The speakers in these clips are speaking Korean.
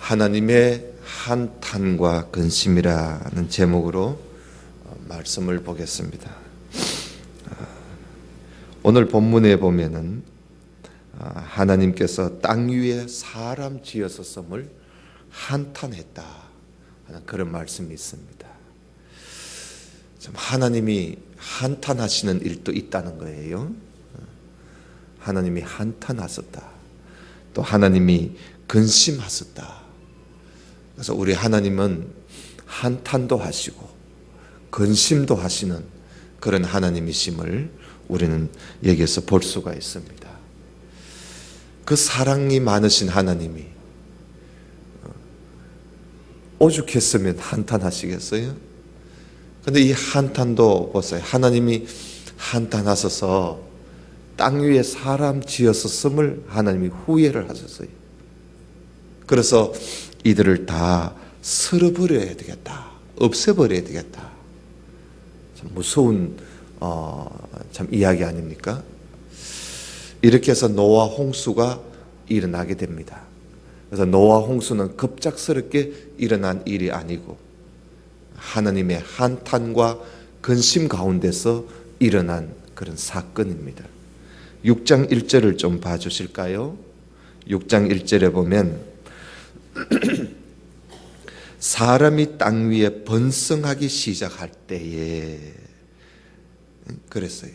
하나님의 한탄과 근심이라는 제목으로 말씀을 보겠습니다. 오늘 본문에 보면은 하나님께서 땅 위에 사람 지으셨음을 한탄했다 하는 그런 말씀이 있습니다. 참 하나님이 한탄하시는 일도 있다는 거예요. 하나님이 한탄하셨다. 또 하나님이 근심하셨다. 그래서 우리 하나님은 한탄도 하시고 근심도 하시는 그런 하나님이심을 우리는 여기에서 볼 수가 있습니다. 그 사랑이 많으신 하나님이 오죽했으면 한탄하시겠어요? 근데 이 한탄도 보세요. 하나님이 한탄하셔서 땅 위에 사람 지었었음을 하나님이 후회를 하셨어요. 그래서 이들을 다 쓸어버려야 되겠다. 없애버려야 되겠다. 참 무서운 참 이야기 아닙니까? 이렇게 해서 노아 홍수가 일어나게 됩니다. 그래서 노아 홍수는 급작스럽게 일어난 일이 아니고 하나님의 한탄과 근심 가운데서 일어난 그런 사건입니다. 6장 1절을 좀 봐주실까요? 6장 1절에 보면 사람이 땅 위에 번성하기 시작할 때에 그랬어요.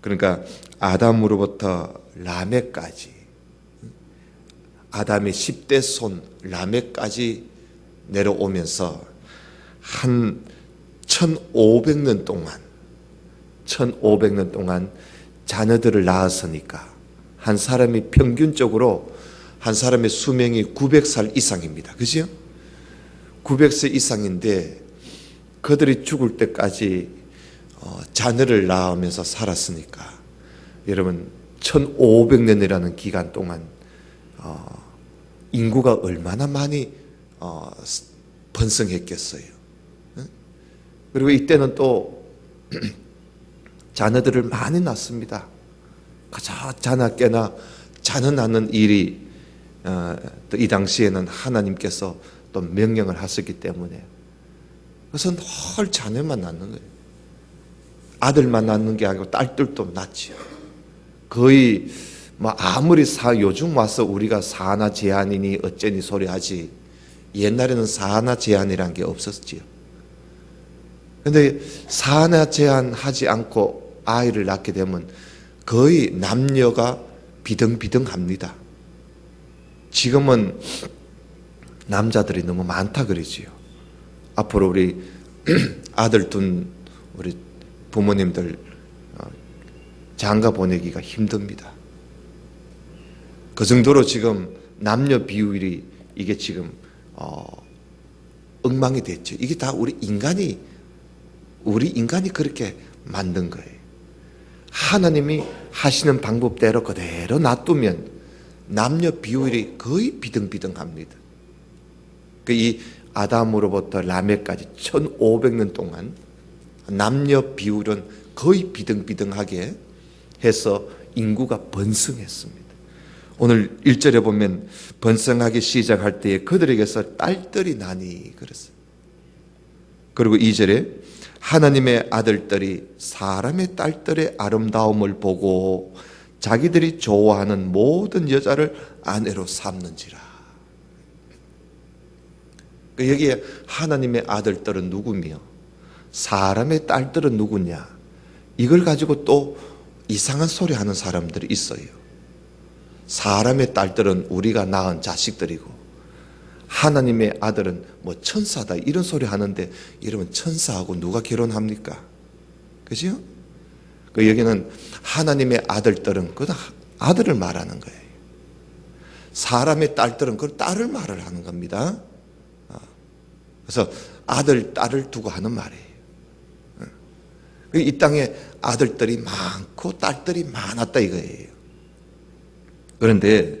그러니까 아담으로부터 라멕까지, 아담의 10대 손 라멕까지 내려오면서 한 1500년 동안 자녀들을 낳았으니까 한 사람이 평균적으로 한 사람의 수명이 900살 이상입니다. 그죠? 900세 이상인데 그들이 죽을 때까지 자녀를 낳으면서 살았으니까 여러분 1500년이라는 기간 동안 인구가 얼마나 많이 번성했겠어요. 그리고 이때는 또 자녀들을 많이 낳습니다. 가장 자나깨나 자녀 낳는 일이 또 이 당시에는 하나님께서 또 명령을 하셨기 때문에 그래서 늘 자녀만 낳는 거예요. 아들만 낳는 게 아니고 딸들도 낳지요. 거의 아무리 요즘 와서 우리가 사나 제한이니 어쩌니 소리 하지 옛날에는 사나 제한이란 게 없었지요. 근데 사나 제한하지 않고 아이를 낳게 되면 거의 남녀가 비등비등합니다. 지금은 남자들이 너무 많다 그러지요. 앞으로 우리 아들 둔 우리 부모님들 장가 보내기가 힘듭니다. 그 정도로 지금 남녀 비율이 이게 지금 엉망이 됐죠. 이게 다 우리 인간이 그렇게 만든 거예요. 하나님이 하시는 방법대로 그대로 놔두면 남녀 비율이 거의 비등비등합니다. 이 아담으로부터 라멕까지 1500년 동안 남녀 비율은 거의 비등비등하게 해서 인구가 번성했습니다. 오늘 1절에 보면 번성하기 시작할 때에 그들에게서 딸들이 나니 그랬어요. 그리고 2절에 하나님의 아들들이 사람의 딸들의 아름다움을 보고 자기들이 좋아하는 모든 여자를 아내로 삼는지라. 여기에 하나님의 아들들은 누구며 사람의 딸들은 누구냐, 이걸 가지고 또 이상한 소리 하는 사람들이 있어요. 사람의 딸들은 우리가 낳은 자식들이고 하나님의 아들은 천사다 이런 소리 하는데 여러분 천사하고 누가 결혼합니까? 그죠? 여기는 하나님의 아들들은 그 아들을 말하는 거예요. 사람의 딸들은 그 딸을 말을 하는 겁니다. 그래서 아들, 딸을 두고 하는 말이에요. 이 땅에 아들들이 많고 딸들이 많았다 이거예요. 그런데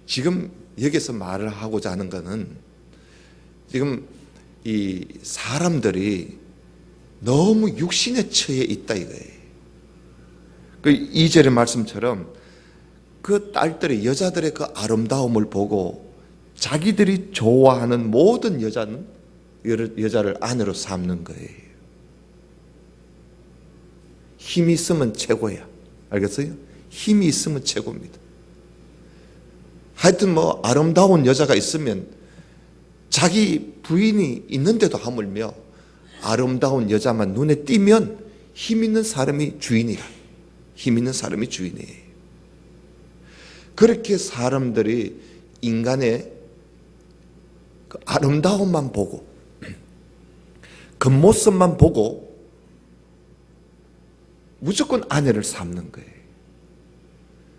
지금 여기서 말을 하고자 하는 것은 지금 이 사람들이 너무 육신의 처해 있다 이거예요. 그 2절의 말씀처럼 그 딸들의 여자들의 그 아름다움을 보고 자기들이 좋아하는 모든 여자를 아내로 삼는 거예요. 힘이 있으면 최고야. 알겠어요? 힘이 있으면 최고입니다. 하여튼 아름다운 여자가 있으면 자기 부인이 있는데도 하물며 아름다운 여자만 눈에 띄면 힘 있는 사람이 주인이라. 힘 있는 사람이 주인이에요. 그렇게 사람들이 인간의 그 아름다움만 보고 겉모습만 보고 무조건 아내를 삼는 거예요.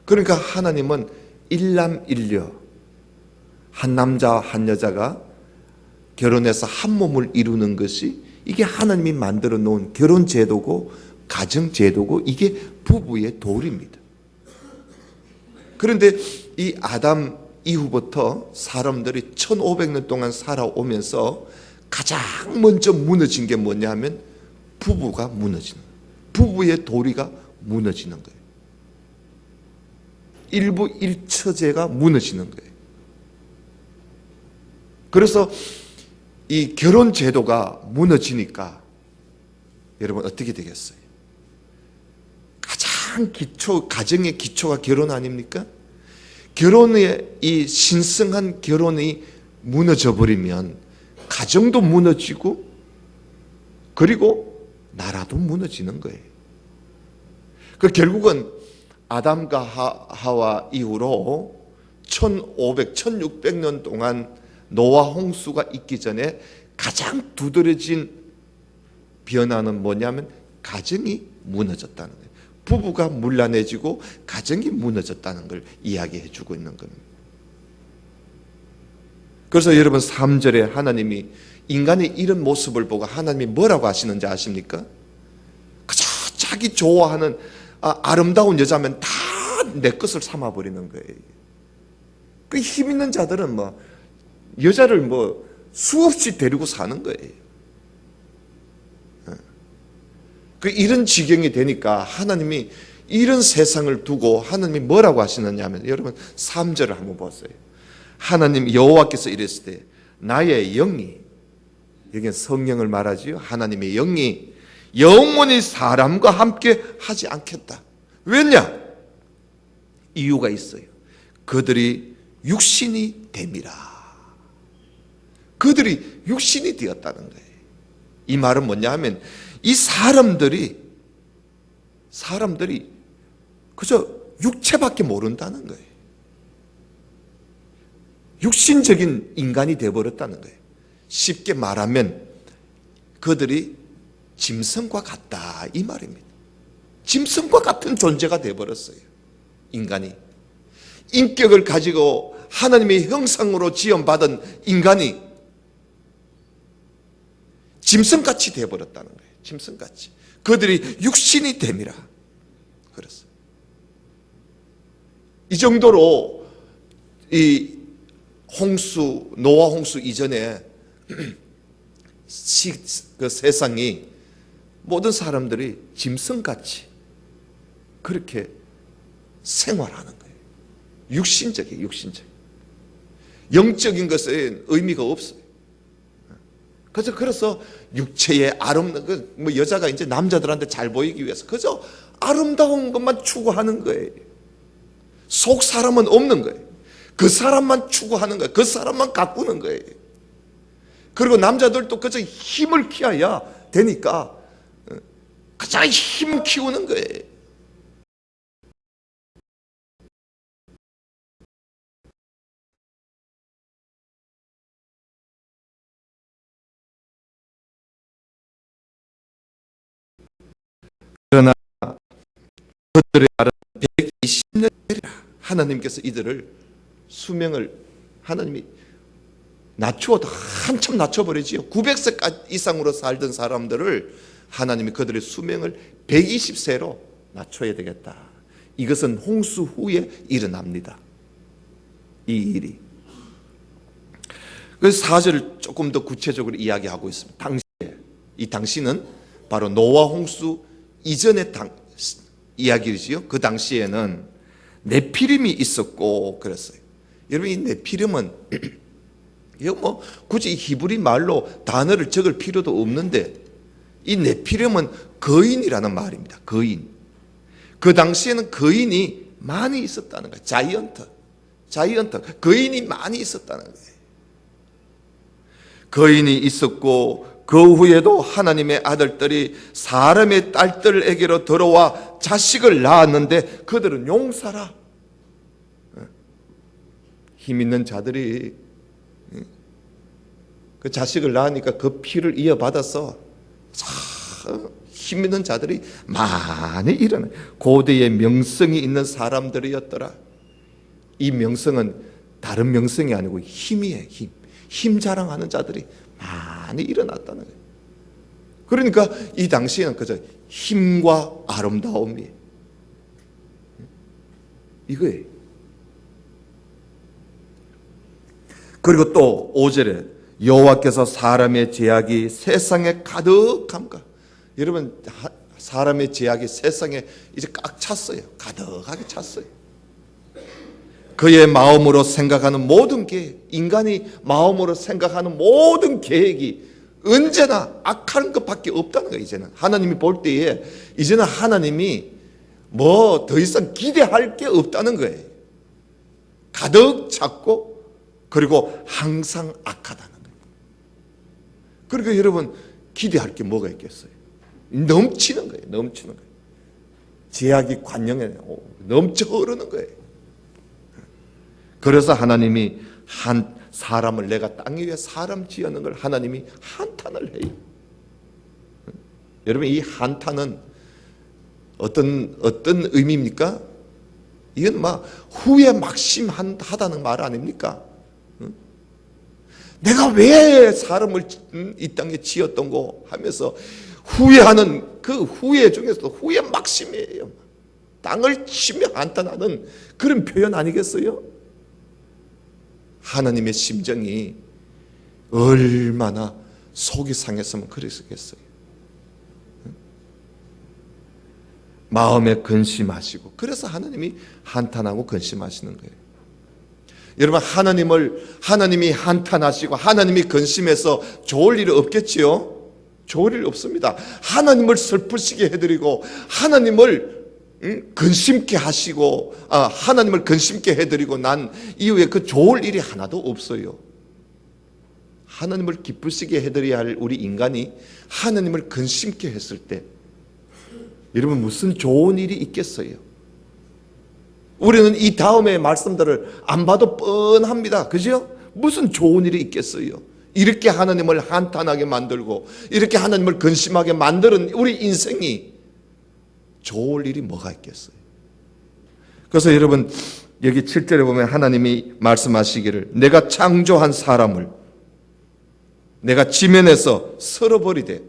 그러니까 하나님은 일남일녀, 한 남자와 한 여자가 결혼해서 한 몸을 이루는 것이 이게 하나님이 만들어 놓은 결혼 제도고 가정 제도고 이게 부부의 도리입니다. 그런데 이 아담 이후부터 사람들이 1500년 동안 살아오면서 가장 먼저 무너진 게 뭐냐 하면 부부가 무너지는 거예요. 부부의 도리가 무너지는 거예요. 일부 일처제가 무너지는 거예요. 그래서 이 결혼 제도가 무너지니까 여러분 어떻게 되겠어요? 가장 가정의 기초가 결혼 아닙니까? 결혼의 이 신성한 결혼이 무너져 버리면 가정도 무너지고 그리고 나라도 무너지는 거예요. 그 결국은 아담과 하와 이후로 1600년 동안 노아 홍수가 있기 전에 가장 두드러진 변화는 뭐냐면 가정이 무너졌다는 거예요. 부부가 문란해지고 가정이 무너졌다는 걸 이야기해 주고 있는 겁니다. 그래서 여러분 3절에 하나님이 인간의 이런 모습을 보고 하나님이 뭐라고 하시는지 아십니까? 그저 자기 좋아하는 아름다운 여자면 다 내 것을 삼아버리는 거예요. 그 힘 있는 자들은 여자를 수없이 데리고 사는 거예요. 그 이런 지경이 되니까 하나님이 이런 세상을 두고 하나님이 뭐라고 하시느냐 하면 여러분 3절을 한번 보세요. 하나님 여호와께서 이랬을 때 나의 영이, 여기는 성령을 말하지요. 하나님의 영이 영원히 사람과 함께 하지 않겠다. 왜냐? 이유가 있어요. 그들이 육신이 됨이라. 그들이 육신이 되었다는 거예요. 이 말은 뭐냐 하면 이 사람들이 그저 육체밖에 모른다는 거예요. 육신적인 인간이 되어버렸다는 거예요. 쉽게 말하면 그들이 짐승과 같다 이 말입니다. 짐승과 같은 존재가 되어버렸어요. 인간이 인격을 가지고 하나님의 형상으로 지음받은 인간이 짐승같이 되어버렸다는 거예요. 짐승같이. 그들이 육신이 됨이라. 그랬어요. 이 정도로 이 노아 홍수 이전에 그 세상이 모든 사람들이 짐승같이 그렇게 생활하는 거예요. 육신적이에요. 영적인 것은 의미가 없어요. 그래서 육체의 여자가 이제 남자들한테 잘 보이기 위해서 그저 아름다운 것만 추구하는 거예요. 속 사람은 없는 거예요. 그 사람만 추구하는 거예요. 그 사람만 가꾸는 거예요. 그리고 남자들도 그저 힘을 키워야 되니까 그저 힘 키우는 거예요. 그러나 그들의 말은 120년이라. 하나님께서 이들을 수명을 하나님이 낮추어도 한참 낮춰버리지요. 900세 이상으로 살던 사람들을 하나님이 그들의 수명을 120세로 낮춰야 되겠다. 이것은 홍수 후에 일어납니다. 이 일이. 그래서 4절을 조금 더 구체적으로 이야기하고 있습니다. 이 당시는 바로 노아 홍수 이전의 이야기이지요. 그 당시에는 네피림이 있었고 그랬어요. 여러분 이 네피림은 이거 뭐 굳이 히브리 말로 단어를 적을 필요도 없는데, 이 네피림은 거인이라는 말입니다. 거인. 그 당시에는 거인이 많이 있었다는 거예요. 자이언트. 거인이 많이 있었다는 거예요. 거인이 있었고, 그 후에도 하나님의 아들들이 사람의 딸들에게로 들어와 자식을 낳았는데 그들은 용사라. 힘 있는 자들이 그 자식을 낳으니까 그 피를 이어받아서 힘 있는 자들이 많이 일어나요. 고대의 명성이 있는 사람들이었더라. 이 명성은 다른 명성이 아니고 힘이에요. 힘 자랑하는 자들이 많이 일어났다는 거예요. 그러니까 이 당시에는 그저 힘과 아름다움이 이거예요. 그리고 또 5절에 여호와께서 사람의 죄악이 세상에 가득함과, 여러분 사람의 죄악이 세상에 이제 꽉 찼어요. 가득하게 찼어요. 그의 마음으로 생각하는 모든 계획, 인간이 마음으로 생각하는 모든 계획이 언제나 악한 것밖에 없다는 거예요. 이제는 하나님이 볼 때에 이제는 하나님이 뭐 더 이상 기대할 게 없다는 거예요. 가득 찼고 그리고 항상 악하다는 거예요. 그러니까 여러분 기대할 게 뭐가 있겠어요? 넘치는 거예요. 넘치는 거예요. 죄악이 관영에 넘쳐 흐르는 거예요. 그래서 하나님이 한 사람을, 내가 땅 위에 사람 지었는 걸 하나님이 한탄을 해요. 여러분 이 한탄은 어떤 의미입니까? 이건 막 후회 막심하다는 말 아닙니까? 내가 왜 사람을 이 땅에 지었던고 하면서 후회하는 그 후회 중에서도 후회 막심이에요. 땅을 치며 한탄하는 그런 표현 아니겠어요? 하나님의 심정이 얼마나 속이 상했으면 그랬겠어요. 마음에 근심하시고, 그래서 하나님이 한탄하고 근심하시는 거예요. 여러분 하나님이 한탄하시고 하나님이 근심해서 좋을 일이 없겠지요? 좋을 일 없습니다. 하나님을 슬프시게 해드리고 하나님을 근심케 하시고 하나님을 근심케 해드리고 난 이후에 그 좋을 일이 하나도 없어요. 하나님을 기쁘시게 해드려야 할 우리 인간이 하나님을 근심케 했을 때 여러분 무슨 좋은 일이 있겠어요? 우리는 이 다음의 말씀들을 안 봐도 뻔합니다. 그죠? 무슨 좋은 일이 있겠어요? 이렇게 하나님을 한탄하게 만들고 이렇게 하나님을 근심하게 만드는 우리 인생이 좋을 일이 뭐가 있겠어요? 그래서 여러분 여기 7절에 보면 하나님이 말씀하시기를 내가 창조한 사람을 내가 지면에서 쓸어버리되,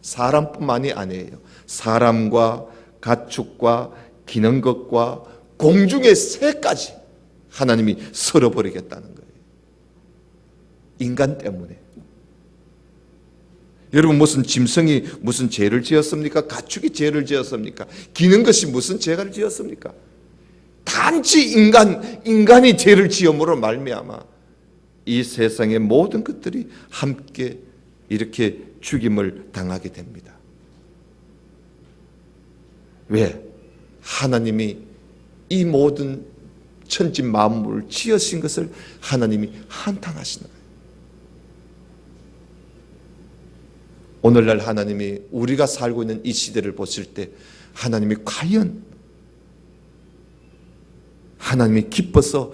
사람뿐만이 아니에요. 사람과 가축과 기는 것과 공중의 새까지 하나님이 쓸어버리겠다는 거예요. 인간 때문에. 여러분 무슨 짐승이 무슨 죄를 지었습니까? 가축이 죄를 지었습니까? 기는 것이 무슨 죄를 지었습니까? 단지 인간이 죄를 지음으로 말미암아 이 세상의 모든 것들이 함께 이렇게 죽임을 당하게 됩니다. 왜? 하나님이 이 모든 천지 만물을 지으신 것을 하나님이 한탄하시는 거예요. 오늘날 하나님이 우리가 살고 있는 이 시대를 보실 때 하나님이 과연 하나님이 기뻐서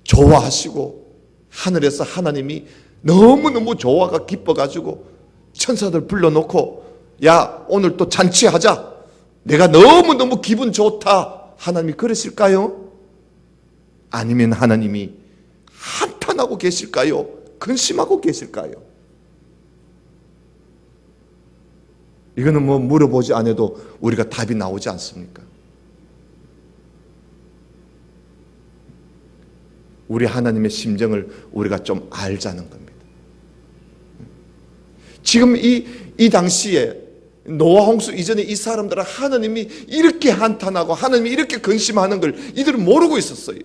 좋아하시고 하늘에서 하나님이 너무너무 좋아가 기뻐가지고 천사들 불러놓고 야 오늘 또 잔치하자, 내가 너무너무 기분 좋다, 하나님이 그러실까요? 아니면 하나님이 한탄하고 계실까요? 근심하고 계실까요? 이거는 뭐 물어보지 않아도 우리가 답이 나오지 않습니까? 우리 하나님의 심정을 우리가 좀 알자는 겁니다. 지금 이 당시에 노아 홍수 이전에 이 사람들은 하나님이 이렇게 한탄하고 하나님이 이렇게 근심하는 걸 이들은 모르고 있었어요.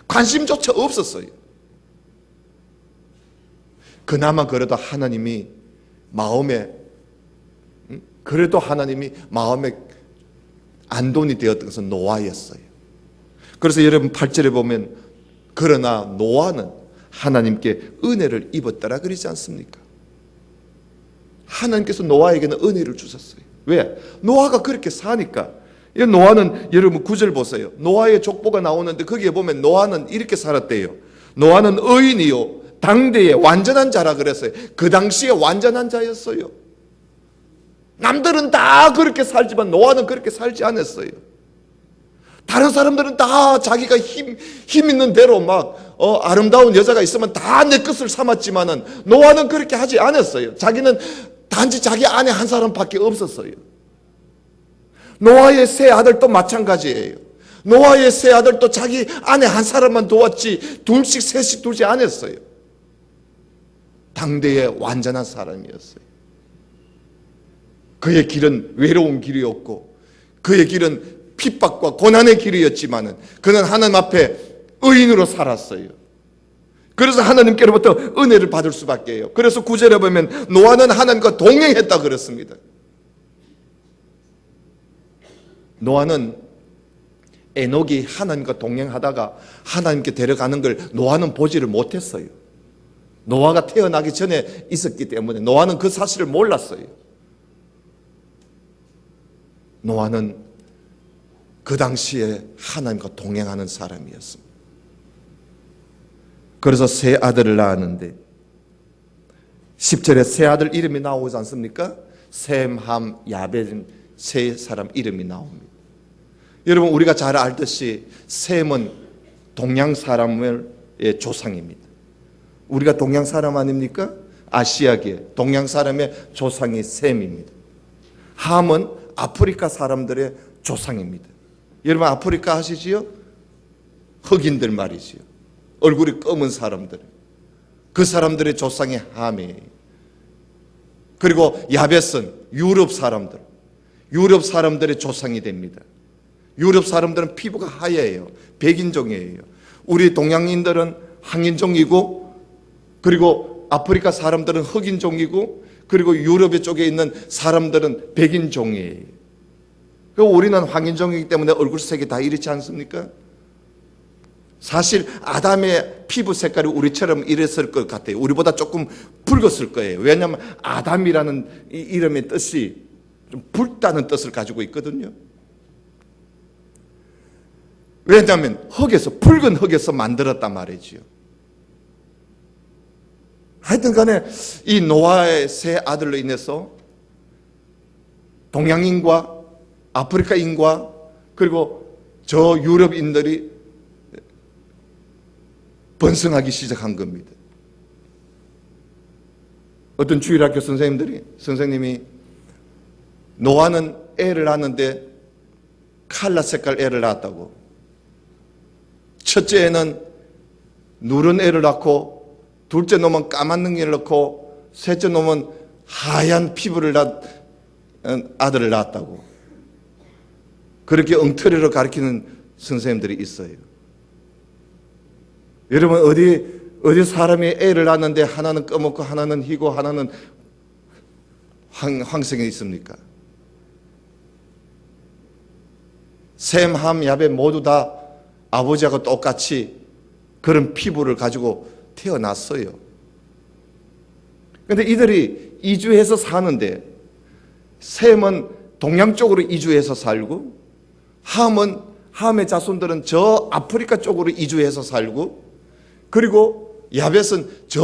관심조차 없었어요. 그나마 그래도 하나님이 마음에 안돈이 되었던 것은 노아였어요. 그래서 여러분 8절에 보면 그러나 노아는 하나님께 은혜를 입었더라 그러지 않습니까? 하나님께서 노아에게는 은혜를 주셨어요. 왜? 노아가 그렇게 사니까. 노아는 여러분 9절 보세요. 노아의 족보가 나오는데 거기에 보면 노아는 이렇게 살았대요. 노아는 의인이요 당대의 완전한 자라 그랬어요. 그 당시에 완전한 자였어요. 남들은 다 그렇게 살지만 노아는 그렇게 살지 않았어요. 다른 사람들은 다 자기가 힘 있는 대로 막 아름다운 여자가 있으면 다 내 것을 삼았지만은 노아는 그렇게 하지 않았어요. 자기는 단지 자기 아내 한 사람밖에 없었어요. 노아의 세 아들도 마찬가지예요. 노아의 세 아들도 자기 아내 한 사람만 도왔지 둘씩 셋씩 두지 않았어요. 당대의 완전한 사람이었어요. 그의 길은 외로운 길이었고 그의 길은 핍박과 고난의 길이었지만은 그는 하나님 앞에 의인으로 살았어요. 그래서 하나님께로부터 은혜를 받을 수밖에 해요. 그래서 9절에 보면 노아는 하나님과 동행했다 그랬습니다. 노아는 에녹이 하나님과 동행하다가 하나님께 데려가는 걸 노아는 보지를 못했어요. 노아가 태어나기 전에 있었기 때문에 노아는 그 사실을 몰랐어요. 노아는 그 당시에 하나님과 동행하는 사람이었습니다. 그래서 세 아들을 낳았는데 10절에 세 아들 이름이 나오지 않습니까? 셈, 함, 야벳 세 사람 이름이 나옵니다. 여러분 우리가 잘 알듯이 셈은 동양 사람의 조상입니다. 우리가 동양 사람 아닙니까? 아시아계 동양 사람의 조상이 셈입니다. 함은 아프리카 사람들의 조상입니다. 여러분 아프리카 아시지요? 흑인들 말이지요. 얼굴이 검은 사람들. 그 사람들의 조상이 함이에요. 그리고 야벳은 유럽 사람들. 유럽 사람들의 조상이 됩니다. 유럽 사람들은 피부가 하얘요. 백인종이에요. 우리 동양인들은 황인종이고 그리고 아프리카 사람들은 흑인종이고 그리고 유럽 쪽에 있는 사람들은 백인종이에요. 우리는 황인종이기 때문에 얼굴색이 다 이렇지 않습니까? 사실 아담의 피부 색깔이 우리처럼 이랬을 것 같아요. 우리보다 조금 붉었을 거예요. 왜냐하면 아담이라는 이 이름의 뜻이 좀 붉다는 뜻을 가지고 있거든요. 왜냐하면 붉은 흙에서 만들었단 말이지요. 하여튼 간에 이 노아의 세 아들로 인해서 동양인과 아프리카인과 그리고 저 유럽인들이 번성하기 시작한 겁니다. 어떤 주일학교 선생님이 노아는 애를 낳았는데 칼라 색깔 애를 낳았다고. 첫째 애는 누런 애를 낳고 둘째 놈은 까만 능이를 낳고 셋째 놈은 하얀 피부를 아들을 낳았다고. 그렇게 엉터리로 가르치는 선생님들이 있어요. 여러분 어디 사람이 애를 낳았는데 하나는 검었고 하나는 희고 하나는 황색이 있습니까? 셈, 함, 야벳 모두 다 아버지하고 똑같이 그런 피부를 가지고 태어났어요. 그런데 이들이 이주해서 사는데 셈은 동양 쪽으로 이주해서 살고 함의 자손들은 저 아프리카 쪽으로 이주해서 살고 그리고 야벳은 저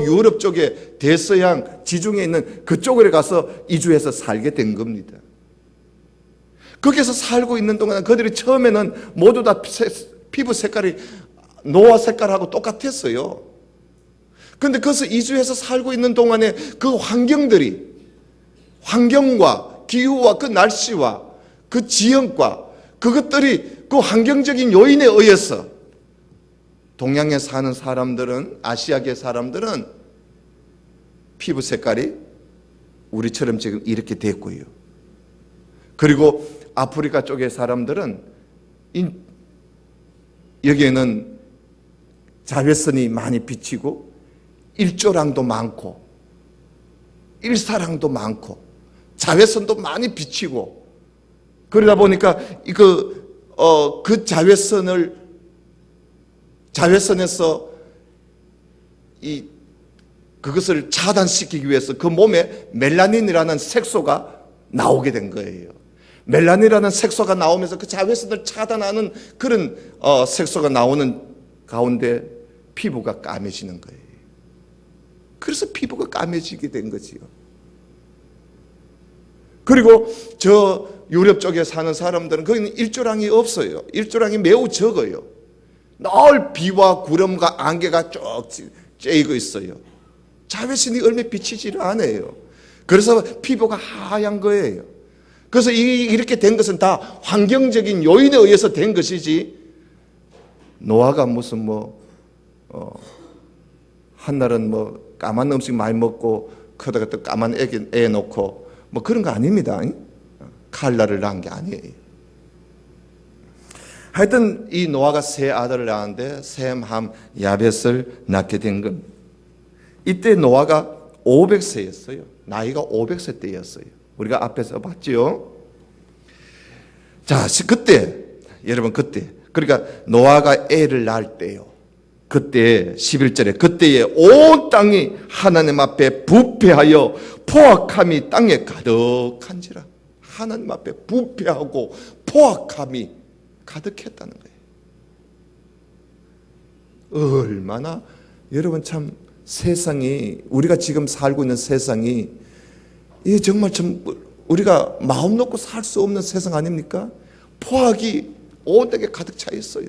유럽 쪽에 대서양 지중해 있는 그쪽으로 가서 이주해서 살게 된 겁니다. 거기서 살고 있는 동안 그들이 처음에는 모두 다 피부 색깔이 노아 색깔하고 똑같았어요. 그런데 거기서 이주해서 살고 있는 동안에 그 환경과 기후와 그 날씨와 그 지형과 그것들이 그 환경적인 요인에 의해서 동양에 사는 사람들은 아시아계 사람들은 피부 색깔이 우리처럼 지금 이렇게 됐고요. 그리고 아프리카 쪽의 사람들은 여기에는 자외선이 많이 비치고 일조량도 많고 일사량도 많고 자외선도 많이 비치고 그러다 보니까 그 자외선에서 그것을 차단시키기 위해서 그 몸에 멜라닌이라는 색소가 나오게 된 거예요. 멜라닌이라는 색소가 나오면서 그 자외선을 차단하는 그런 색소가 나오는 가운데 피부가 까매지는 거예요. 그래서 피부가 까매지게 된 거지요. 그리고 저 유럽 쪽에 사는 사람들은 거기는 일조량이 없어요. 일조량이 매우 적어요. 늘 비와 구름과 안개가 쭉 쬐이고 있어요. 자외선이 얼마 비치지를 않아요. 그래서 피부가 하얀 거예요. 그래서 이렇게 된 것은 다 환경적인 요인에 의해서 된 것이지, 노아가 무슨 한날은 까만 음식 많이 먹고 그러다가 또 까만 애 놓고 그런 거 아닙니다. 칼날을 낳은 게 아니에요. 하여튼 이 노아가 세 아들을 낳았는데 셈, 함, 야벳을 낳게 된 겁니다. 이때 노아가 500세였어요. 나이가 500세 때였어요. 우리가 앞에서 봤죠. 자, 그때 여러분 그러니까 노아가 애를 낳을 때요. 그때 11절에 그때에 온 땅이 하나님 앞에 부패하여 포악함이 땅에 가득한지라. 하나님 앞에 부패하고 포악함이 가득했다는 거예요. 얼마나 여러분 참 세상이, 우리가 지금 살고 있는 세상이 이게 정말 참 우리가 마음 놓고 살 수 없는 세상 아닙니까? 포악이 온 땅에 가득 차 있어요.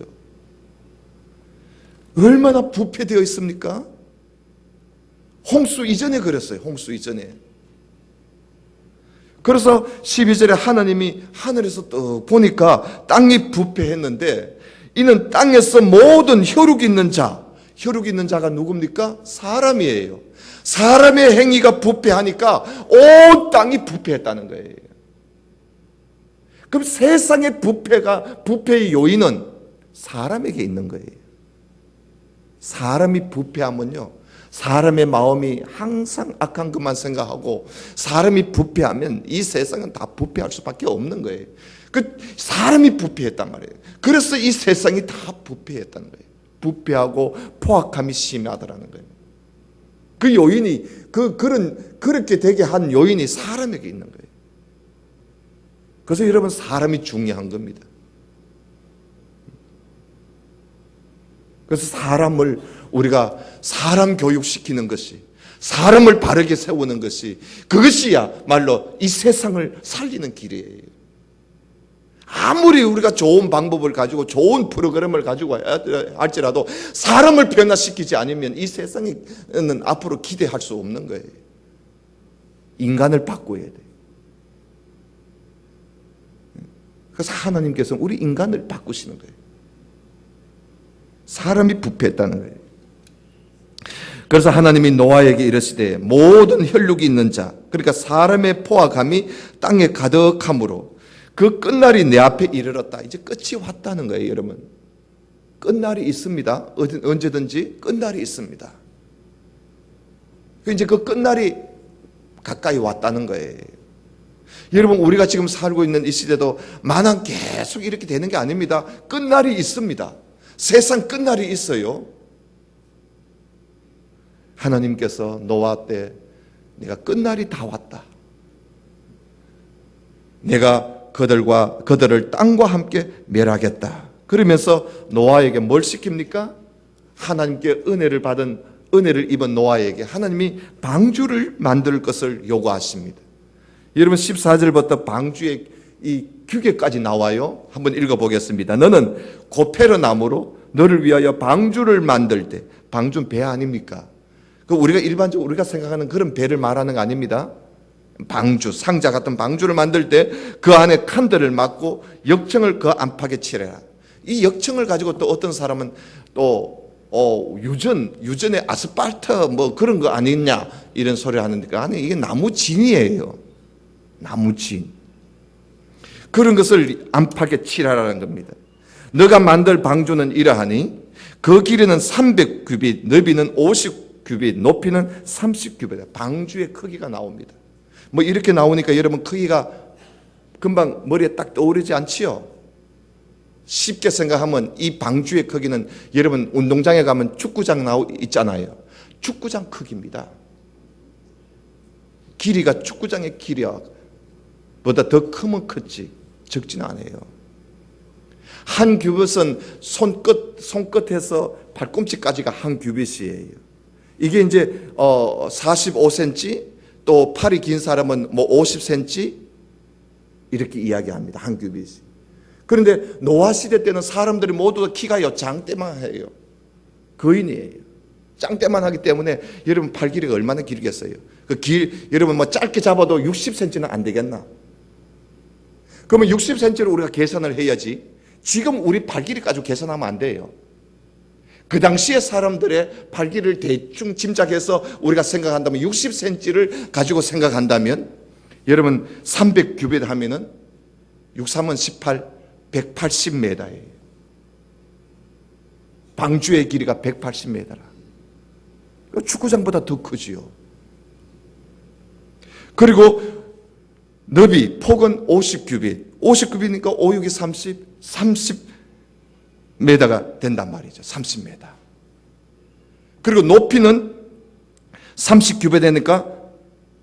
얼마나 부패되어 있습니까? 홍수 이전에 그랬어요. 홍수 이전에. 그래서 12절에 하나님이 하늘에서 또 보니까 땅이 부패했는데 이는 땅에서 모든 혈육 있는 자가 누굽니까? 사람이에요. 사람의 행위가 부패하니까 온 땅이 부패했다는 거예요. 그럼 세상의 부패의 요인은 사람에게 있는 거예요. 사람이 부패하면요, 사람의 마음이 항상 악한 것만 생각하고 사람이 부패하면 이 세상은 다 부패할 수밖에 없는 거예요. 그 사람이 부패했단 말이에요. 그래서 이 세상이 다 부패했다는 거예요. 부패하고 포악함이 심하더라는 거예요. 그 요인이 그렇게 되게 한 요인이 사람에게 있는 거예요. 그래서 여러분 사람이 중요한 겁니다. 그래서 우리가 사람 교육시키는 것이, 사람을 바르게 세우는 것이, 그것이야말로 이 세상을 살리는 길이에요. 아무리 우리가 좋은 방법을 가지고 좋은 프로그램을 가지고 할지라도 사람을 변화시키지 않으면 이 세상에는 앞으로 기대할 수 없는 거예요. 인간을 바꿔야 돼요. 그래서 하나님께서 우리 인간을 바꾸시는 거예요. 사람이 부패했다는 거예요. 그래서 하나님이 노아에게 이르시되 모든 혈육이 있는 자, 그러니까 사람의 포악함이 땅에 가득함으로 그 끝날이 내 앞에 이르렀다. 이제 끝이 왔다는 거예요, 여러분. 끝날이 있습니다. 언제든지 끝날이 있습니다. 이제 그 끝날이 가까이 왔다는 거예요. 여러분, 우리가 지금 살고 있는 이 시대도 마냥 계속 이렇게 되는 게 아닙니다. 끝날이 있습니다. 세상 끝날이 있어요. 하나님께서 노아 때 내가 끝날이 다 왔다. 내가 그들을 땅과 함께 멸하겠다. 그러면서 노아에게 뭘 시킵니까? 하나님께 은혜를 입은 노아에게 하나님이 방주를 만들 것을 요구하십니다. 여러분 14절부터 방주의 이 규례까지 나와요. 한번 읽어보겠습니다. 너는 고페르 나무로 너를 위하여 방주를 만들 때, 방주는 배 아닙니까? 우리가 일반적으로 우리가 생각하는 그런 배를 말하는 거 아닙니다. 방주, 상자 같은 방주를 만들 때 그 안에 칸들을 막고 역청을 그 안팎에 칠해라. 이 역청을 가지고 또 어떤 사람은 또 유전의 아스팔트 그런 거 아니냐 이런 소리 하는데, 아니 이게 나무진이에요. 나무진. 그런 것을 안팎에 칠하라는 겁니다. 너가 만들 방주는 이러하니 그 길이는 300규빗, 너비는 규빗, 높이는 30규빗. 방주의 크기가 나옵니다. 뭐 이렇게 나오니까 여러분 크기가 금방 머리에 딱 떠오르지 않지요? 쉽게 생각하면 이 방주의 크기는 여러분 운동장에 가면 축구장 있잖아요. 축구장 크기입니다. 길이가 축구장의 길이보다 더 크면 컸지 적지는 않아요. 한 규빗은 손끝에서 발꿈치까지가 한 규빗이에요. 이게 이제 45cm, 또 팔이 긴 사람은 뭐 50cm 이렇게 이야기합니다. 한 규빗이. 그런데 노아 시대 때는 사람들이 모두 키가 장대만해요. 거인이에요. 짱대만 하기 때문에 여러분 팔 길이가 얼마나 길겠어요? 여러분 뭐 짧게 잡아도 60cm는 안 되겠나? 그러면 60cm를 우리가 계산을 해야지. 지금 우리 팔 길이 가지고 계산하면 안 돼요. 그 당시에 사람들의 팔 길이를 대충 짐작해서 우리가 생각한다면 60cm를 가지고 생각한다면 여러분 300규빗 하면은 6, 3은 18, 180m예요. 방주의 길이가 180m라. 축구장보다 더 크지요. 그리고 너비, 폭은 50규빗. 50규빗이니까 5, 6이 30m가 된단 말이죠. 30m. 그리고 높이는 30규빗 되니까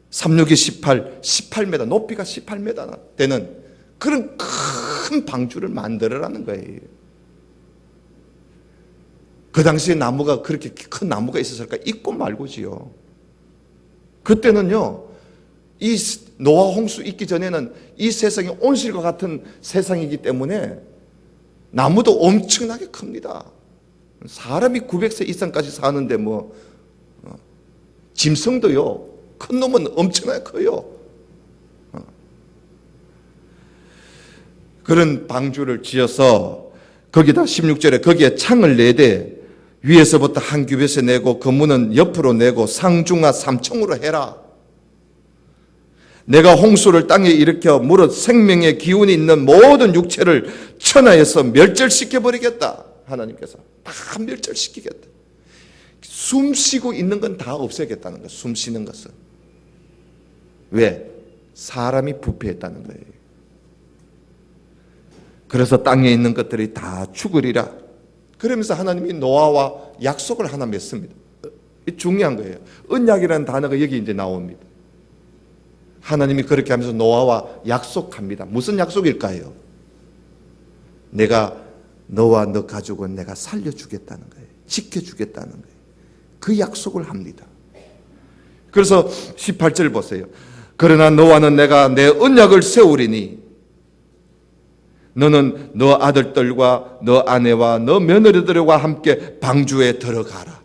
3, 6이 18, 18m. 높이가 18m 되는 그런 큰 방주를 만들어라는 거예요. 그 당시에 나무가 그렇게 큰 나무가 있었을까? 있고 말고지요. 그때는요, 이 노아 홍수 있기 전에는 이 세상이 온실과 같은 세상이기 때문에 나무도 엄청나게 큽니다. 사람이 900세 이상까지 사는데 뭐 짐승도요, 큰 놈은 엄청나게 커요. 그런 방주를 지어서 거기다 16절에 거기에 창을 내되 위에서부터 한 규빗에 내고 그 문은 옆으로 내고 상중하 3층으로 해라. 내가 홍수를 땅에 일으켜 무릇 생명의 기운이 있는 모든 육체를 천하에서 멸절시켜버리겠다. 하나님께서 다 멸절시키겠다. 숨 쉬고 있는 건 다 없애겠다는 거예요. 숨 쉬는 것은. 왜? 사람이 부패했다는 거예요. 그래서 땅에 있는 것들이 다 죽으리라. 그러면서 하나님이 노아와 약속을 하나 맺습니다. 이 중요한 거예요. 언약이라는 단어가 여기 이제 나옵니다. 하나님이 그렇게 하면서 노아와 약속합니다. 무슨 약속일까요? 내가 너와 너 가족은 내가 살려주겠다는 거예요. 지켜주겠다는 거예요. 그 약속을 합니다. 그래서 18절 보세요. 그러나 너와는 내가 내 언약을 세우리니 너는 너 아들들과 너 아내와 너 며느리들과 함께 방주에 들어가라.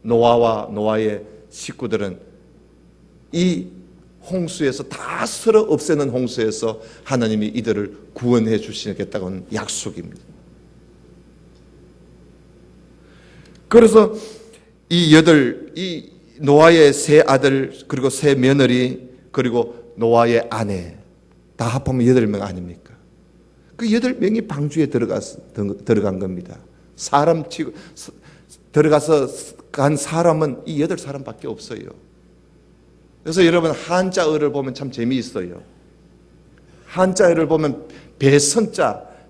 노아와 노아의 식구들은 이 홍수에서 다 쓸어 없애는 홍수에서 하나님이 이들을 구원해 주시겠다고는 약속입니다. 그래서 이 노아의 세 아들 그리고 세 며느리 그리고 노아의 아내 다 합하면 8명 아닙니까? 그 8명이 방주에 들어간 겁니다. 사람 치고 들어가서 간 사람은 이 8사람밖에 없어요. 그래서 여러분 한자어를 보면 참 재미있어요. 한자어를 보면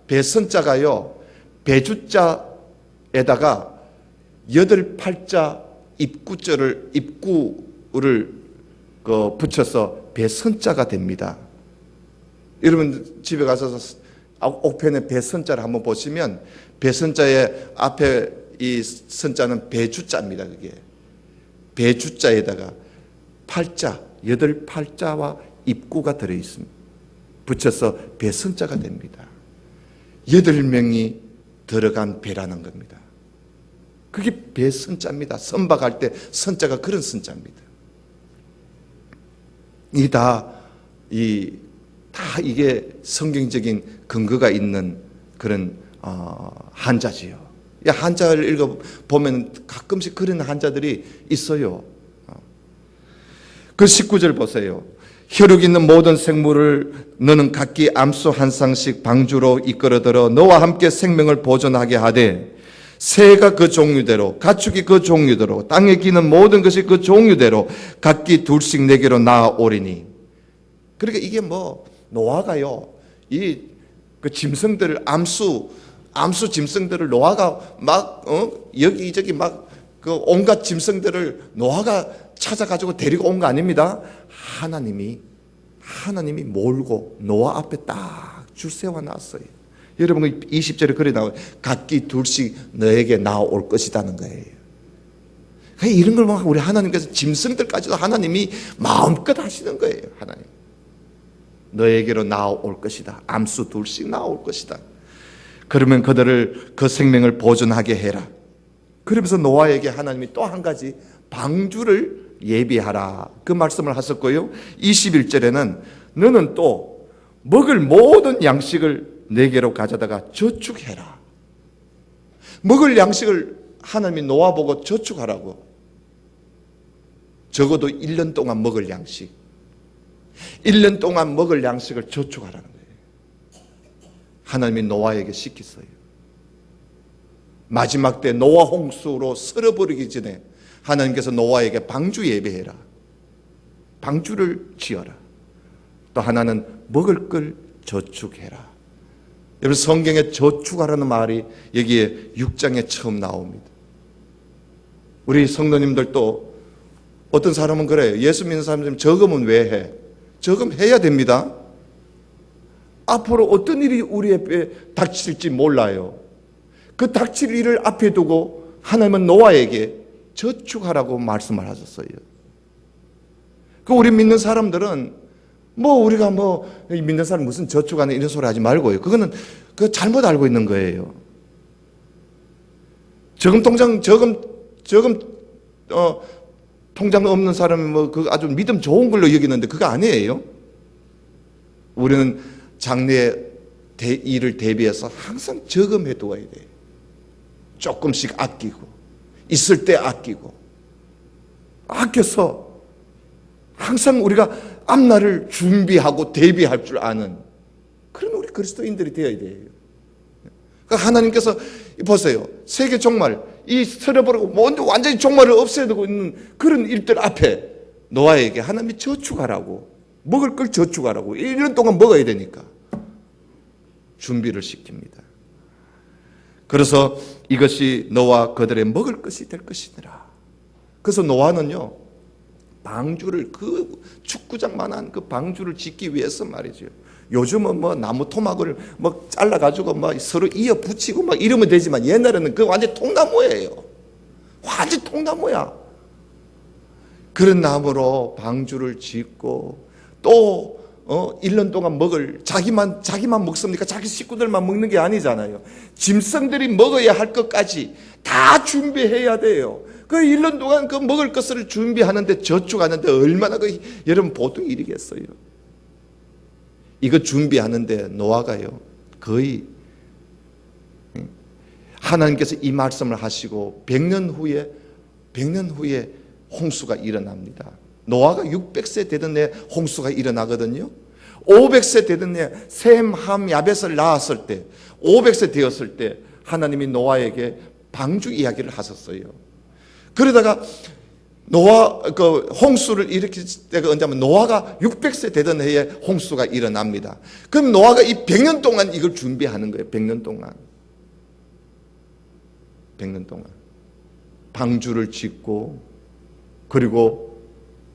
배선자가요. 배주자에다가 8팔자 입구를 붙여서 배선자가 됩니다. 여러분 집에 가서 옥편에 배선자를 한번 보시면 배선자의 앞에 이 선자는 배주자입니다. 그게 배주자에다가 팔자 8팔자와 입구가 들어있습니다. 붙여서 배선자가 됩니다. 8명이 들어간 배라는 겁니다. 그게 배선자입니다. 선박할 때 선자가 그런 선자입니다. 이게 성경적인 근거가 있는 그런 한자지요. 한자를 읽어보면 가끔씩 그런 한자들이 있어요. 그 19절 보세요. 혈육 있는 모든 생물을 너는 각기 암수 한 쌍씩 방주로 이끌어들어 너와 함께 생명을 보존하게 하되 새가 그 종류대로, 가축이 그 종류대로, 땅에 기는 모든 것이 그 종류대로 각기 둘씩 내게로 나아오리니. 그러니까 이게 노아가요, 그 짐승들을 암수 짐승들을 노아가 여기저기 그 온갖 짐승들을 노아가 찾아가지고 데리고 온 거 아닙니다. 하나님이 몰고 노아 앞에 딱 줄 세워놨어요. 여러분 20절에 그래 나와요. 각기 둘씩 너에게 나올 것이라는 거예요. 이런 걸 보면 우리 하나님께서 짐승들까지도 하나님이 마음껏 하시는 거예요. 하나님 너에게로 나올 것이다. 암수 둘씩 나올 것이다. 그러면 그들을 그 생명을 보존하게 해라. 그러면서 노아에게 하나님이 또 한 가지 방주를 예비하라 그 말씀을 하셨고요. 21절에는 너는 또 먹을 모든 양식을 내게로 가져다가 저축해라. 먹을 양식을 하나님이 노아 보고 저축하라고. 적어도 1년 동안 먹을 양식, 1년 동안 먹을 양식을 저축하라는 거예요. 하나님이 노아에게 시켰어요. 마지막 때 노아 홍수로 쓸어버리기 전에 하나님께서 노아에게 방주 예배해라. 방주를 지어라. 또 하나는 먹을 걸 저축해라. 여러분 성경에 저축하라는 말이 여기에 6장에 처음 나옵니다. 우리 성도님들도 어떤 사람은 그래요. 예수 믿는 사람들은 저금은 왜 해? 저금해야 됩니다. 앞으로 어떤 일이 우리 앞에 닥칠지 몰라요. 그 닥칠 일을 앞에 두고 하나님은 노아에게 저축하라고 말씀을 하셨어요. 그 우리 믿는 사람들은 우리가 믿는 사람 무슨 저축하는 이런 소리 하지 말고요. 그거는 잘못 알고 있는 거예요. 저금 통장 없는 사람은 그 아주 믿음 좋은 걸로 여기는데 그거 아니에요. 우리는 장래 일을 대비해서 항상 저금해 두어야 돼요. 조금씩 아끼고 있을 때 아끼고 아껴서 항상 우리가 앞날을 준비하고 대비할 줄 아는 그런 우리 그리스도인들이 되어야 돼요. 그러니까 하나님께서 보세요. 세계 종말, 이 쓸어버리고 완전히 종말을 없애두고 있는 그런 일들 앞에 노아에게 하나님이 저축하라고, 먹을 걸 저축하라고, 1년 동안 먹어야 되니까 준비를 시킵니다. 그래서 이것이 너와 그들의 먹을 것이 될 것이니라. 그래서 노아는요, 방주를, 그 축구장만한 그 방주를 짓기 위해서 말이죠. 요즘은 나무 토막을 잘라가지고 서로 이어 붙이고 이러면 되지만 옛날에는 그 완전 통나무예요. 완전 통나무야. 그런 나무로 방주를 짓고 또 1년 동안 먹을, 자기만 먹습니까? 자기 식구들만 먹는 게 아니잖아요. 짐승들이 먹어야 할 것까지 다 준비해야 돼요. 그 1년 동안 그 먹을 것을 준비하는데, 저축하는데 얼마나 여러분 보통 일이겠어요. 이거 준비하는데 노아가요, 거의 하나님께서 이 말씀을 하시고 100년 후에 홍수가 일어납니다. 노아가 600세 되던 해 홍수가 일어나거든요. 500세 되던 해 셈, 함, 야벳을 낳았을 때, 500세 되었을 때 하나님이 노아에게 방주 이야기를 하셨어요. 그러다가 홍수를 일으킬 때가 언제냐면 노아가 600세 되던 해에 홍수가 일어납니다. 그럼 노아가 이 100년 동안 이걸 준비하는 거예요. 100년 동안 방주를 짓고 그리고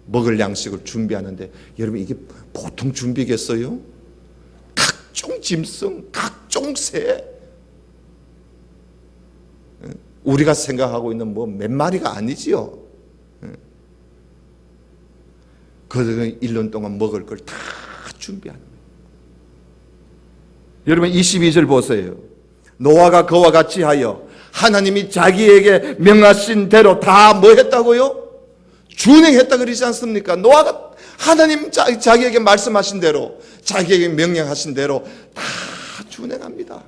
먹을 양식을 준비하는데, 여러분 이게 보통 준비겠어요? 각종 짐승, 각종 새, 우리가 생각하고 있는 몇 마리가 아니지요. 그들은 1년 동안 먹을 걸 다 준비하는 거예요. 여러분 22절 보세요. 노아가 그와 같이 하여 하나님이 자기에게 명하신 대로 다 뭐 했다고요? 준행했다 그러지 않습니까? 노아가 하나님 자기에게 말씀하신 대로, 자기에게 명령하신 대로 다 준행합니다.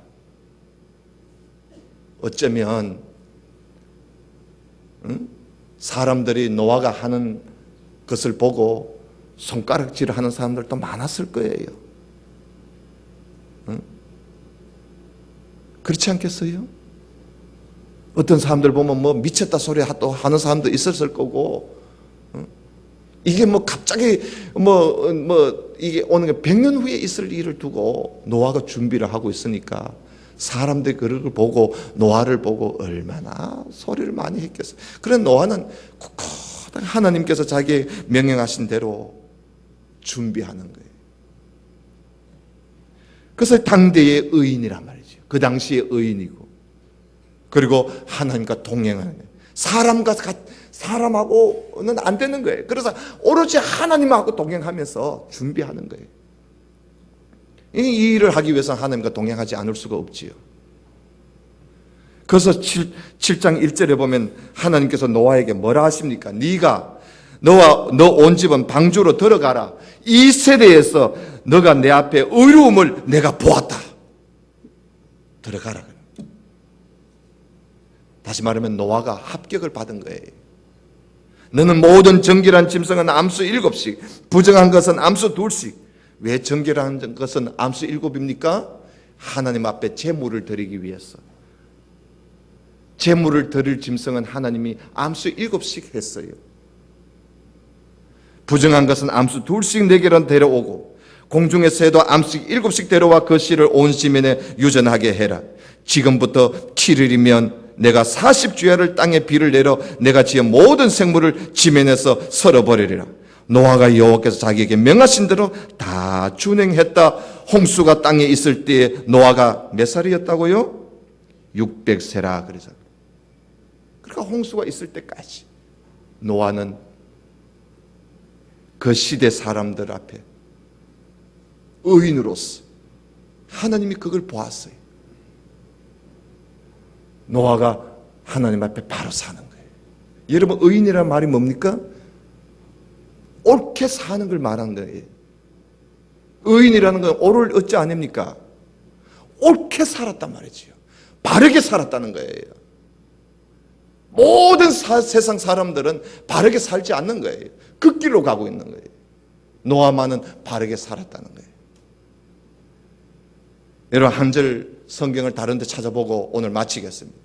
어쩌면 사람들이 노아가 하는 것을 보고 손가락질을 하는 사람들도 많았을 거예요. 그렇지 않겠어요? 어떤 사람들 보면 뭐 미쳤다 소리 또 하는 사람도 있었을 거고, 이게 뭐 갑자기 이게 오는 게 100년 후에 있을 일을 두고 노아가 준비를 하고 있으니까 사람들이 그걸 보고 노아를 보고 얼마나 소리를 많이 했겠어요. 그런 노아는 굳건하게 하나님께서 자기 명령하신 대로 준비하는 거예요. 그래서 당대의 의인이란 말이죠. 그 당시의 의인이고, 그리고 하나님과 동행하는 거예요. 사람하고는 안 되는 거예요. 그래서 오로지 하나님하고 동행하면서 준비하는 거예요. 이 일을 하기 위해서는 하나님과 동행하지 않을 수가 없지요. 그래서 7장 1절에 보면 하나님께서 노아에게 뭐라 하십니까? 너 온 집은 방주로 들어가라. 이 세대에서 너가 내 앞에 의로움을 내가 보았다. 들어가라. 다시 말하면 노아가 합격을 받은 거예요. 너는 모든 정결한 짐승은 암수 7씩, 부정한 것은 암수 2씩. 왜 정결한 것은 암수 7입니까? 하나님 앞에 제물을 드리기 위해서. 제물을 드릴 짐승은 하나님이 암수 7씩 했어요. 부정한 것은 암수 2씩 내게로 데려오고, 공중의 새도 암수 7씩 데려와 그 씨를 온 지면에 유전하게 해라. 지금부터 7일이면 내가 40주야를 땅에 비를 내려 내가 지은 모든 생물을 지면에서 썰어버리리라. 노아가 여호와께서 자기에게 명하신 대로 다 준행했다. 홍수가 땅에 있을 때에 노아가 몇 살이었다고요? 600세라 그러잖아요. 그러니까 홍수가 있을 때까지 노아는 그 시대 사람들 앞에 의인으로서 하나님이 그걸 보았어요. 노아가 하나님 앞에 바로 사는 거예요. 여러분, 의인이라는 말이 뭡니까? 옳게 사는 걸 말하는 거예요. 의인이라는 건 옳을 어찌 아닙니까? 옳게 살았단 말이지요. 바르게 살았다는 거예요. 모든 세상 사람들은 바르게 살지 않는 거예요. 그 길로 가고 있는 거예요. 노아만은 바르게 살았다는 거예요. 여러분, 한 절 성경을 다른 데 찾아보고 오늘 마치겠습니다.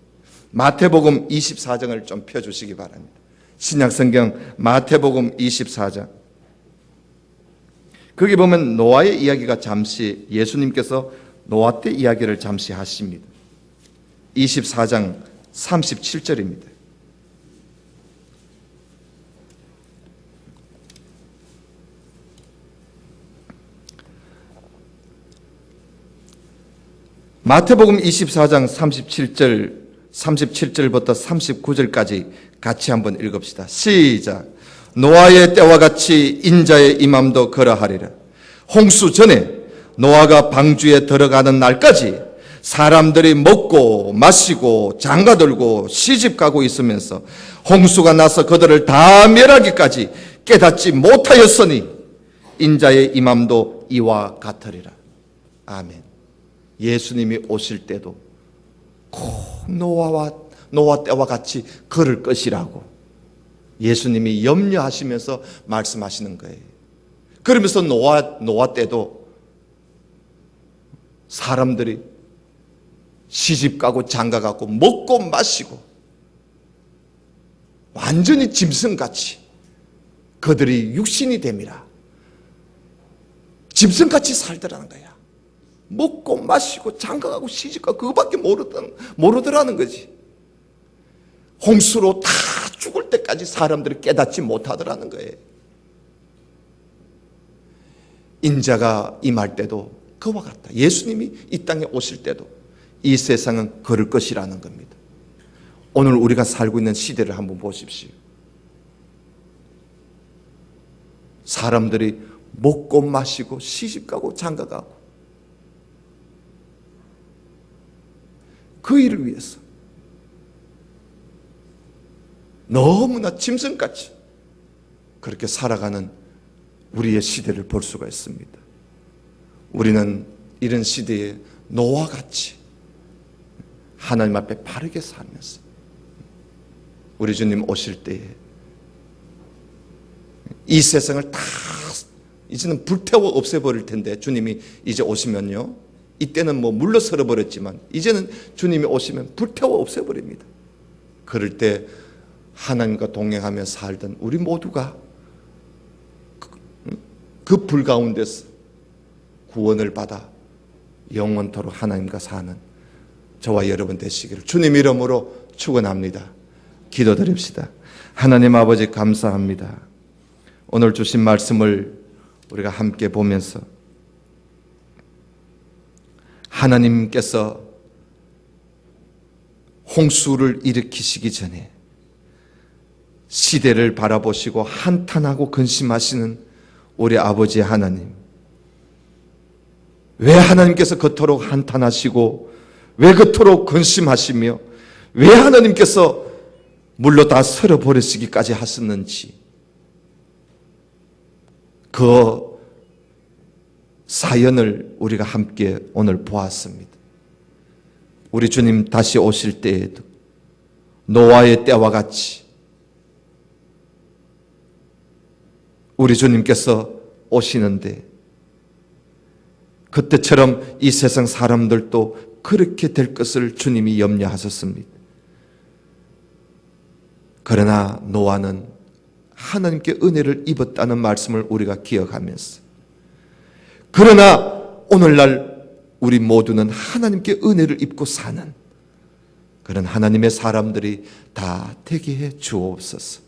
마태복음 24장을 좀 펴주시기 바랍니다. 신약성경 마태복음 24장. 거기 보면 노아의 이야기가 잠시, 예수님께서 노아 때 이야기를 잠시 하십니다. 24장 37절입니다. 마태복음 24장 37절부터 39절까지 같이 한번 읽읍시다. 시작. 노아의 때와 같이 인자의 임함도 그러하리라. 홍수 전에 노아가 방주에 들어가는 날까지 사람들이 먹고 마시고 장가들고 시집가고 있으면서 홍수가 나서 그들을 다 멸하기까지 깨닫지 못하였으니 인자의 임함도 이와 같으리라. 아멘. 예수님이 오실 때도 꼭 노아 때와 같이 그럴 것이라고 예수님이 염려하시면서 말씀하시는 거예요. 그러면서 노아 때도 사람들이 시집가고 장가가고 먹고 마시고 완전히 짐승같이 그들이 육신이 됨이라 짐승같이 살더라는 거야. 먹고 마시고 장가가고 시집가고 그거밖에 모르더라는 거지. 홍수로 다 죽을 때까지 사람들이 깨닫지 못하더라는 거예요. 인자가 임할 때도 그와 같다. 예수님이 이 땅에 오실 때도 이 세상은 그럴 것이라는 겁니다. 오늘 우리가 살고 있는 시대를 한번 보십시오. 사람들이 먹고 마시고 시집가고 장가가고 그 일을 위해서 너무나 짐승같이 그렇게 살아가는 우리의 시대를 볼 수가 있습니다. 우리는 이런 시대에 노아같이 하나님 앞에 바르게 살면서 우리 주님 오실 때에 이 세상을 다 이제는 불태워 없애버릴 텐데 주님이 이제 오시면요, 이때는 뭐 물러서려 버렸지만 이제는 주님이 오시면 불태워 없애버립니다. 그럴 때 하나님과 동행하며 살던 우리 모두가 그 불 가운데서 구원을 받아 영원토록 하나님과 사는 저와 여러분 되시기를 주님 이름으로 축원합니다. 기도드립시다. 하나님 아버지 감사합니다. 오늘 주신 말씀을 우리가 함께 보면서 하나님께서 홍수를 일으키시기 전에 시대를 바라보시고 한탄하고 근심하시는 우리 아버지 하나님, 왜 하나님께서 그토록 한탄하시고 왜 그토록 근심하시며 왜 하나님께서 물로 다 쓸어버리시기까지 하셨는지 그 사연을 우리가 함께 오늘 보았습니다. 우리 주님 다시 오실 때에도 노아의 때와 같이 우리 주님께서 오시는데 그때처럼 이 세상 사람들도 그렇게 될 것을 주님이 염려하셨습니다. 그러나 노아는 하나님께 은혜를 입었다는 말씀을 우리가 기억하면서, 그러나 오늘날 우리 모두는 하나님께 은혜를 입고 사는 그런 하나님의 사람들이 다 되게 해 주옵소서.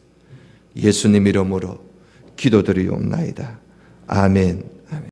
예수님 이름으로 기도드리옵나이다. 아멘.